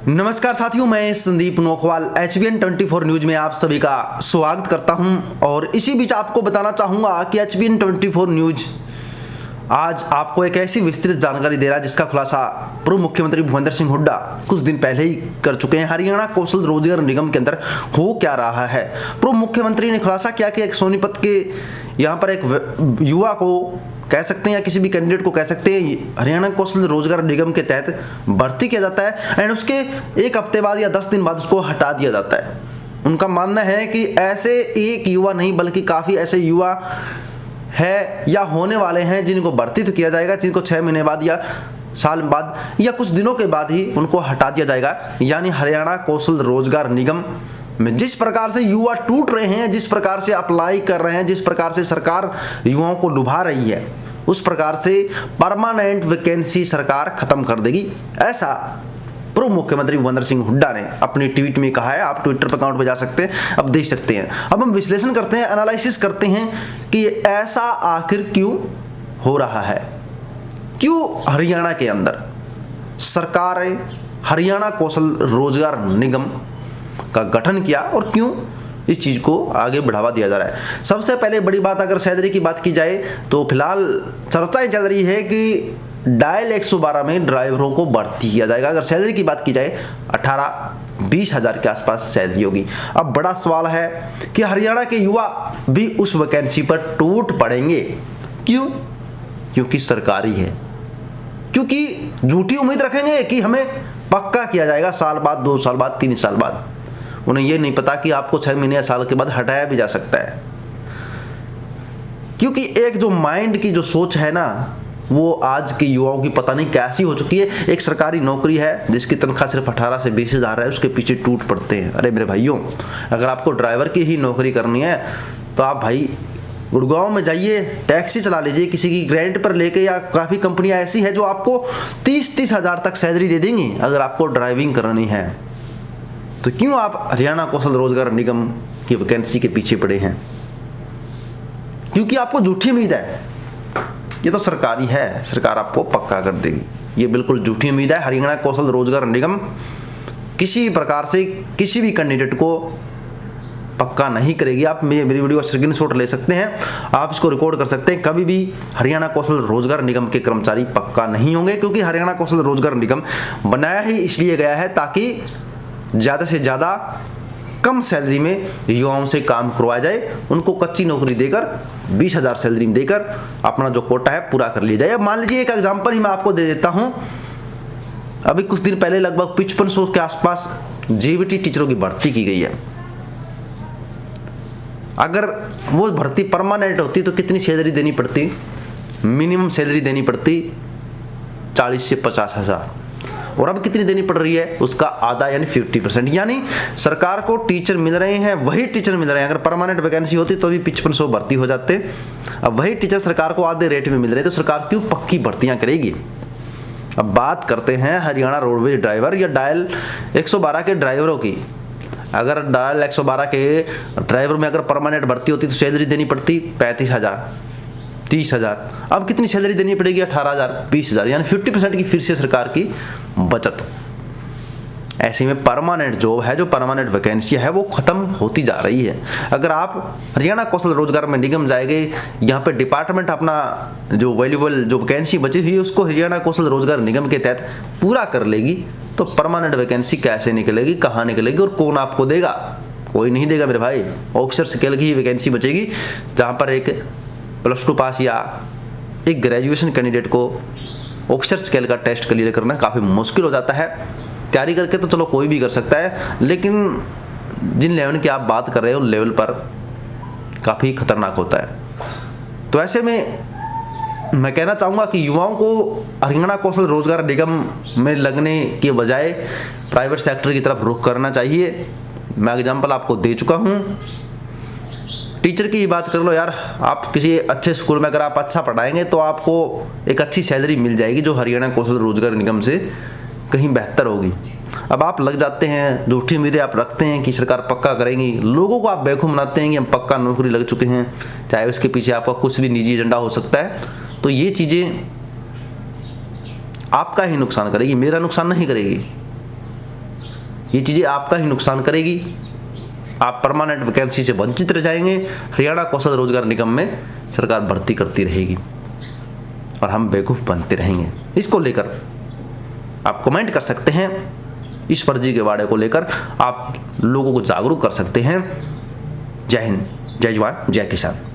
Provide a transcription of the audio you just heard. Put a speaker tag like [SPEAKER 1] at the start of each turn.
[SPEAKER 1] नमस्कार साथियों, मैं संदीप नोखवाल HBN 24 न्यूज में आप सभी का स्वागत करता हूं। और इसी बीच आपको बताना चाहूंगा कि HBN 24 न्यूज आज आपको एक ऐसी विस्तृत जानकारी दे रहा है जिसका खुलासा पूर्व मुख्यमंत्री भूपेंद्र सिंह हुड्डा कुछ दिन पहले ही कर चुके हैं। हरियाणा कौशल रोजगार निगम के अंदर हो क्या रहा है। पूर्व मुख्यमंत्री ने खुलासा किया कि एक सोनीपत के यहाँ पर एक युवा को कह सकते हैं या किसी भी कैंडिडेट को कह सकते हैं हरियाणा कौशल रोजगार निगम के तहत भर्ती किया जाता है एंड उसके एक हफ्ते बाद या 10 दिन बाद उसको हटा दिया जाता है। उनका मानना है कि ऐसे एक युवा नहीं बल्कि काफ़ी ऐसे युवा है या होने वाले हैं जिनको भर्ती तो किया जाएगा, जिनको 6 महीने बाद या साल बाद या कुछ दिनों के बाद ही उनको हटा दिया जाएगा। यानी हरियाणा कौशल रोजगार निगम में जिस प्रकार से युवा टूट रहे हैं, जिस प्रकार से अप्लाई कर रहे हैं, जिस प्रकार से सरकार युवाओं को डुबा रही है, उस प्रकार से परमानेंट वैकेंसी सरकार खत्म कर देगी, ऐसा पूर्व मुख्यमंत्री भूपेंद्र सिंह हुड्डा ने अपनी ट्वीट में कहा है। आप ट्विटर पर अकाउंट पे जा सकते हैं, अब देख सकते हैं। अब हम विश्लेषण करते हैं, एनालिसिस करते हैं कि ऐसा आखिर क्यों हो रहा है। क्यों हरियाणा के अंदर सरकार हरियाणा कौशल रोजगार निगम का गठन किया और क्यों इस चीज़ को आगे बढ़ावा दिया जा रहा है। सबसे पहले बड़ी बात, अगर सैलरी की बात की जाए तो फिलहाल चर्चाएं चल रही है कि डायल 112 में ड्राइवरों को भर्ती किया जाएगा। अगर सैलरी की बात की जाए 18-20 हज़ार के आसपास सैलरी होगी। अब बड़ा सवाल है कि हरियाणा के युवा भी उस वैकेंसी पर टूट पड़ेंगे। क्यों? क्योंकि सरकारी है, क्योंकि झूठी उम्मीद रखेंगे कि हमें पक्का किया जाएगा साल बाद, 2 साल बाद, 3 साल बाद। उन्हें यह नहीं पता कि आपको 6 महीने या साल के बाद हटाया भी जा सकता है। क्योंकि एक जो माइंड की जो सोच है ना, वो आज के युवाओं की पता नहीं कैसी हो चुकी है। एक सरकारी नौकरी है जिसकी तनख्वाह सिर्फ 18 से 20 हज़ार है, उसके पीछे टूट पड़ते हैं। अरे मेरे भाइयों, अगर आपको ड्राइवर की ही नौकरी करनी है तो आप भाई गुड़गांव में जाइए, टैक्सी चला लीजिए किसी की रेंट पर लेके, या काफ़ी कंपनियां ऐसी है जो आपको 30-30 हज़ार तक सैलरी दे देंगी अगर आपको ड्राइविंग करनी है। तो क्यों आप हरियाणा कौशल रोजगार निगम की वैकेंसी के पीछे पड़े हैं? क्योंकि आपको झूठी उम्मीद है। ये तो सरकारी है, सरकार आपको पक्का कर देगी, ये बिल्कुल झूठी उम्मीद है। हरियाणा कौशल रोजगार निगम किसी प्रकार से किसी भी कैंडिडेट को पक्का नहीं करेगी। आप मेरी वीडियो का स्क्रीनशॉट ले सकते हैं, आप इसको रिकॉर्ड कर सकते हैं। कभी भी हरियाणा कौशल रोजगार निगम के कर्मचारी पक्का नहीं होंगे, क्योंकि हरियाणा कौशल रोजगार निगम बनाया ही इसलिए गया है ताकि ज़्यादा से ज़्यादा कम सैलरी में युवाओं से काम करवाया जाए, उनको कच्ची नौकरी देकर 20 हज़ार सैलरी में देकर अपना जो कोटा है पूरा कर लिया जाए। अब मान लीजिए एक एग्जांपल ही मैं आपको दे देता हूं। अभी कुछ दिन पहले लगभग 5500 के आसपास JVT टीचरों की भर्ती की गई है। अगर वो भर्ती परमानेंट होती तो कितनी सैलरी देनी पड़ती? मिनिमम सैलरी देनी पड़ती 40 से 50 हज़ार, और अब कितनी देनी पड़ रही है? उसका आधा, यानी 50%। यानी सरकार को टीचर मिल रहे हैं, वही टीचर मिल रहे हैं। अगर परमानेंट वैकेंसी होती तो भी 5500 भर्ती हो जाते। अब वही टीचर सरकार को आधे रेट में मिल रहे हैं, तो सरकार क्यों पक्की भर्तियां करेगी? अब बात करते हैं हरियाणा रोडवेज ड्राइवर या डायल 112 के ड्राइवरों की। अगर डायल 112 के ड्राइवर में अगर परमानेंट भर्ती होती तो सैलरी देनी पड़ती 35 हज़ार, 30 हज़ार। अब कितनी सैलरी देनी पड़ेगी? 18 हज़ार, 20 हज़ार, यानी 50% की फिर से सरकार की बचत। ऐसे में परमानेंट जॉब है, जो परमानेंट वैकेंसी है, वो खत्म होती जा रही है। अगर आप हरियाणा कौशल रोजगार में निगम जाएंगे, यहाँ पे डिपार्टमेंट अपना जो वैल्यूबल जो वैकेंसी बची हुई है उसको हरियाणा कौशल रोजगार निगम के तहत पूरा कर लेगी, तो परमानेंट वैकेंसी कैसे निकलेगी, कहाँ निकलेगी और कौन आपको देगा? कोई नहीं देगा मेरे भाई। ऑफिसर स्केल की ही वैकेंसी बचेगी, जहाँ पर एक +2 पास या एक ग्रेजुएशन कैंडिडेट को ऑफिसर स्केल का टेस्ट क्लियर करना काफ़ी मुश्किल हो जाता है। तैयारी करके तो चलो कोई भी कर सकता है, लेकिन जिन लेवल की आप बात कर रहे हो लेवल पर काफ़ी खतरनाक होता है। तो ऐसे में मैं कहना चाहूँगा कि युवाओं को हरियाणा कौशल रोजगार निगम में लगने के बजाय प्राइवेट सेक्टर की तरफ रुख करना चाहिए। मैं एग्जाम्पल आपको दे चुका हूँ। टीचर की ही बात कर लो यार, आप किसी अच्छे स्कूल में अगर आप अच्छा पढ़ाएंगे तो आपको एक अच्छी सैलरी मिल जाएगी, जो हरियाणा कौशल रोजगार निगम से कहीं बेहतर होगी। अब आप लग जाते हैं, झूठी उम्मीदें आप रखते हैं कि सरकार पक्का करेंगी, लोगों को आप बेवकूफ़ बनाते हैं कि हम पक्का नौकरी लग चुके हैं, चाहे उसके पीछे आपका कुछ भी निजी एजेंडा हो सकता है। तो ये चीज़ें आपका ही नुकसान करेगी, मेरा नुकसान नहीं करेगी। ये चीज़ें आपका ही नुकसान करेगी। आप परमानेंट वैकेंसी से वंचित रह जाएंगे। हरियाणा कौशल रोजगार निगम में सरकार भर्ती करती रहेगी और हम बेवकूफ़ बनते रहेंगे। इसको लेकर आप कमेंट कर सकते हैं। इस फर्जी के वाड़े को लेकर आप लोगों को जागरूक कर सकते हैं। जय हिंद, जय जवान, जय किसान।